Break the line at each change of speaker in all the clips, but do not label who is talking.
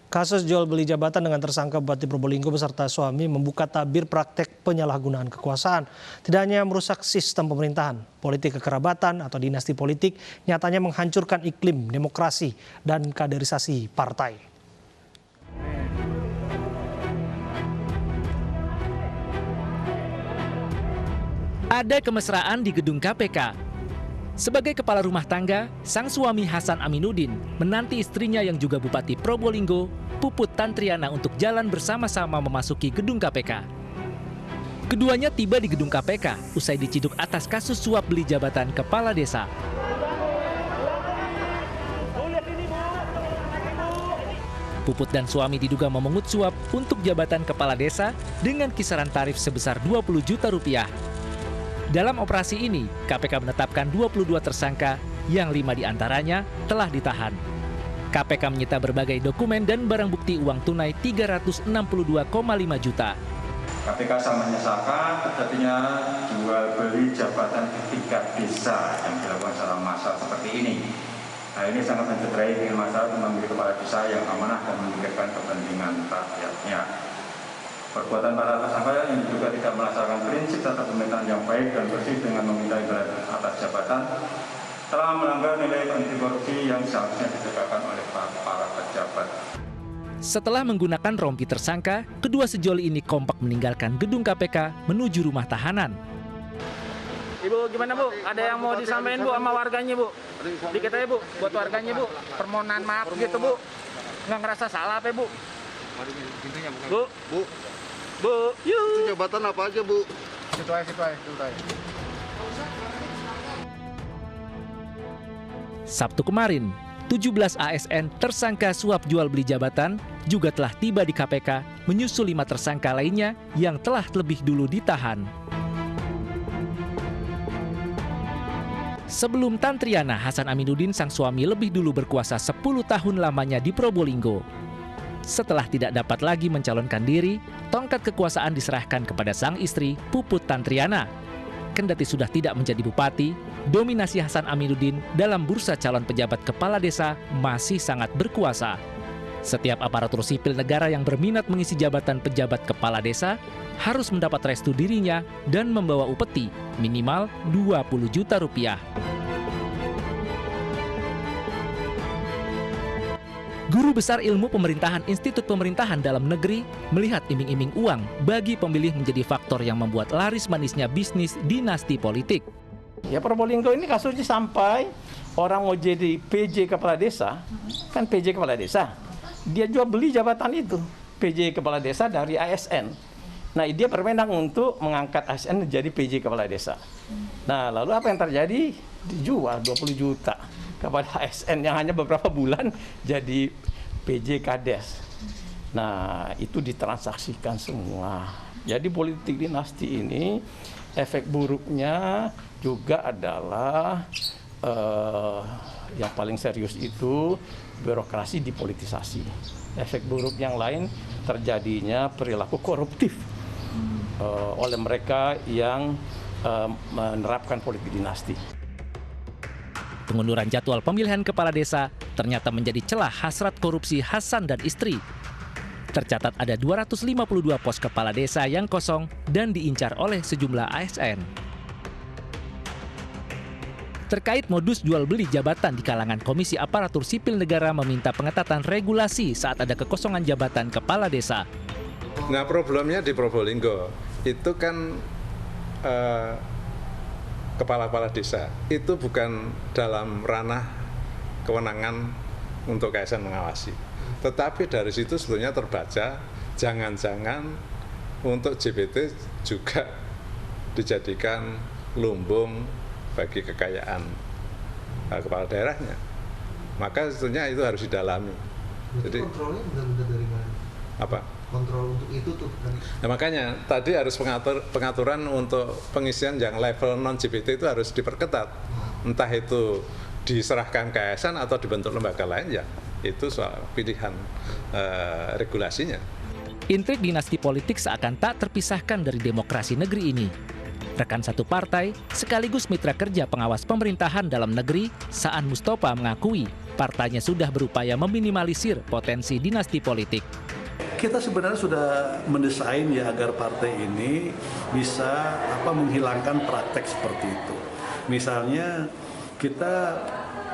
Kasus jual beli jabatan dengan tersangka Bupati Probolinggo beserta suami membuka tabir praktek penyalahgunaan kekuasaan. Tidak hanya merusak sistem pemerintahan, politik kekerabatan atau dinasti politik nyatanya menghancurkan iklim demokrasi dan kaderisasi partai.
Ada kemesraan di gedung KPK. Sebagai kepala rumah tangga, sang suami Hasan Aminuddin menanti istrinya yang juga Bupati Probolinggo, Puput Tantriana untuk jalan bersama-sama memasuki gedung KPK. Keduanya tiba di gedung KPK usai diciduk atas kasus suap beli jabatan kepala desa. Puput dan suami diduga memungut suap untuk jabatan kepala desa dengan kisaran tarif sebesar 20 juta rupiah. Dalam operasi ini, KPK menetapkan 22 tersangka yang 5 diantaranya telah ditahan. KPK menyita berbagai dokumen dan barang bukti uang tunai 362,5 juta.
KPK sangat menyesalkan terjadinya jual beli jabatan di tingkat desa yang dilakukan secara massal seperti ini. Nah, ini sangat mencederai dengan masalah memilih kepala desa yang amanah dan memikirkan kepentingan rakyatnya. Perbuatan para tersangka yang juga tidak melaksanakan prinsip tata pemerintahan yang baik dan bersih dengan meminta imbalan atas jabatan telah melanggar nilai anti korupsi yang seharusnya ditegakkan oleh para pejabat.
Setelah menggunakan rompi tersangka, kedua sejoli ini kompak meninggalkan gedung KPK menuju rumah tahanan.
Ibu gimana Bu? Ada yang mau disampaikan Bu sama warganya Bu? Dikit aja Bu, buat warganya Bu. Permohonan maaf gitu Bu. Nggak ngerasa salah apa Bu? Bu, Bu, yuk.
Itu jabatan apa aja, Bu?
Situ aja.
Sabtu kemarin, 17 ASN tersangka suap jual beli jabatan juga telah tiba di KPK menyusul 5 tersangka lainnya yang telah lebih dulu ditahan. Sebelum Tantriana, Hasan Aminuddin sang suami lebih dulu berkuasa 10 tahun lamanya di Probolinggo. Setelah tidak dapat lagi mencalonkan diri, tongkat kekuasaan diserahkan kepada sang istri, Puput Tantriana. Kendati sudah tidak menjadi bupati, dominasi Hasan Aminuddin dalam bursa calon pejabat kepala desa masih sangat berkuasa. Setiap aparatur sipil negara yang berminat mengisi jabatan pejabat kepala desa harus mendapat restu dirinya dan membawa upeti minimal 20 juta rupiah. Guru Besar Ilmu Pemerintahan Institut Pemerintahan Dalam Negeri melihat iming-iming uang bagi pemilih menjadi faktor yang membuat laris manisnya bisnis dinasti politik.
Ya Probolinggo ini kasusnya sampai orang mau jadi PJ kepala desa, kan PJ kepala desa, dia jual beli jabatan itu, PJ kepala desa dari ASN. Nah dia berwenang untuk mengangkat ASN menjadi PJ kepala desa. Nah lalu apa yang terjadi? Dijual 20 juta. Kepada ASN yang hanya beberapa bulan jadi PJ Kades. Nah, itu ditransaksikan semua. Jadi politik dinasti ini efek buruknya juga adalah yang paling serius itu birokrasi dipolitisasi. Efek buruk yang lain terjadinya perilaku koruptif oleh mereka yang menerapkan politik dinasti.
Pengunduran jadwal pemilihan kepala desa ternyata menjadi celah hasrat korupsi Hasan dan istri. Tercatat ada 252 pos kepala desa yang kosong dan diincar oleh sejumlah ASN. Terkait modus jual beli jabatan di kalangan Komisi Aparatur Sipil Negara meminta pengetatan regulasi saat ada kekosongan jabatan kepala desa.
Nah problemnya di Probolinggo itu kan kepala-kepala desa itu bukan dalam ranah kewenangan untuk KSN mengawasi. Tetapi dari situ sebetulnya terbaca jangan-jangan untuk JBT juga dijadikan lumbung bagi kekayaan kepala daerahnya. Maka sebetulnya itu harus didalami. Jadi
kontrolnya benar-benar dari mana?
Apa?
Kontrol untuk itu tuh kan.
Nah, makanya tadi harus pengaturan untuk pengisian yang level non-JBT itu harus diperketat. Entah itu diserahkan ke ASN atau dibentuk lembaga lain, ya itu soal pilihan regulasinya.
Intrik dinasti politik seakan tak terpisahkan dari demokrasi negeri ini. Rekan satu partai, sekaligus mitra kerja pengawas pemerintahan dalam negeri, Saan Mustafa mengakui partainya sudah berupaya meminimalisir potensi dinasti politik.
Kita sebenarnya sudah mendesain ya agar partai ini bisa menghilangkan praktek seperti itu. Misalnya kita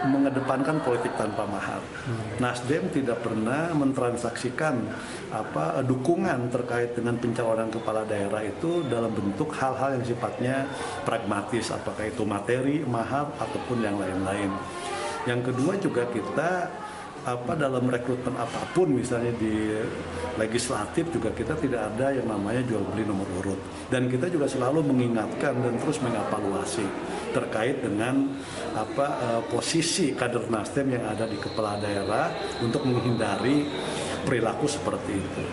mengedepankan politik tanpa mahar. Nasdem tidak pernah mentransaksikan dukungan terkait dengan pencalonan kepala daerah itu dalam bentuk hal-hal yang sifatnya pragmatis, apakah itu materi, mahar ataupun yang lain-lain. Yang kedua juga kita dalam rekrutmen apapun, misalnya di legislatif juga kita tidak ada yang namanya jual beli nomor urut, dan kita juga selalu mengingatkan dan terus mengevaluasi terkait dengan posisi kader Nasdem yang ada di kepala daerah untuk menghindari perilaku seperti itu.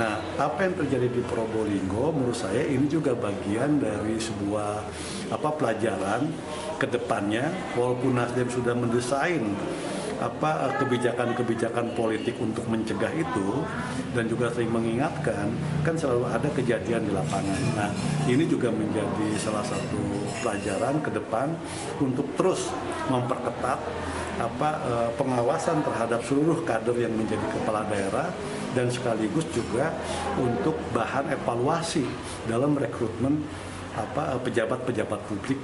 Nah, apa yang terjadi di Probolinggo menurut saya ini juga bagian dari sebuah pelajaran ke depannya, walaupun Nasdem sudah mendesain kebijakan-kebijakan politik untuk mencegah itu dan juga sering mengingatkan, kan selalu ada kejadian di lapangan. Nah, ini juga menjadi salah satu pelajaran ke depan untuk terus memperketat pengawasan terhadap seluruh kader yang menjadi kepala daerah dan sekaligus juga untuk bahan evaluasi dalam rekrutmen pejabat-pejabat publik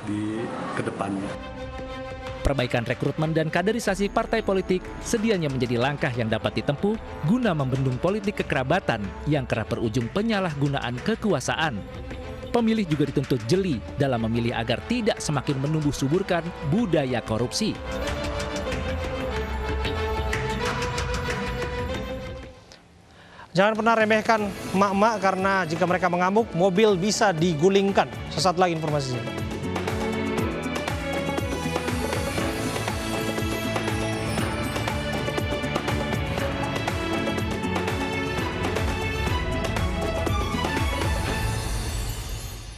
di kedepannya.
Perbaikan rekrutmen dan kaderisasi partai politik sedianya menjadi langkah yang dapat ditempuh guna membendung politik kekerabatan yang kerap berujung penyalahgunaan kekuasaan. Pemilih juga dituntut jeli dalam memilih agar tidak semakin menumbuh suburkan budaya korupsi.
Jangan pernah remehkan emak-emak karena jika mereka mengamuk, mobil bisa digulingkan. Sesaat lagi informasinya.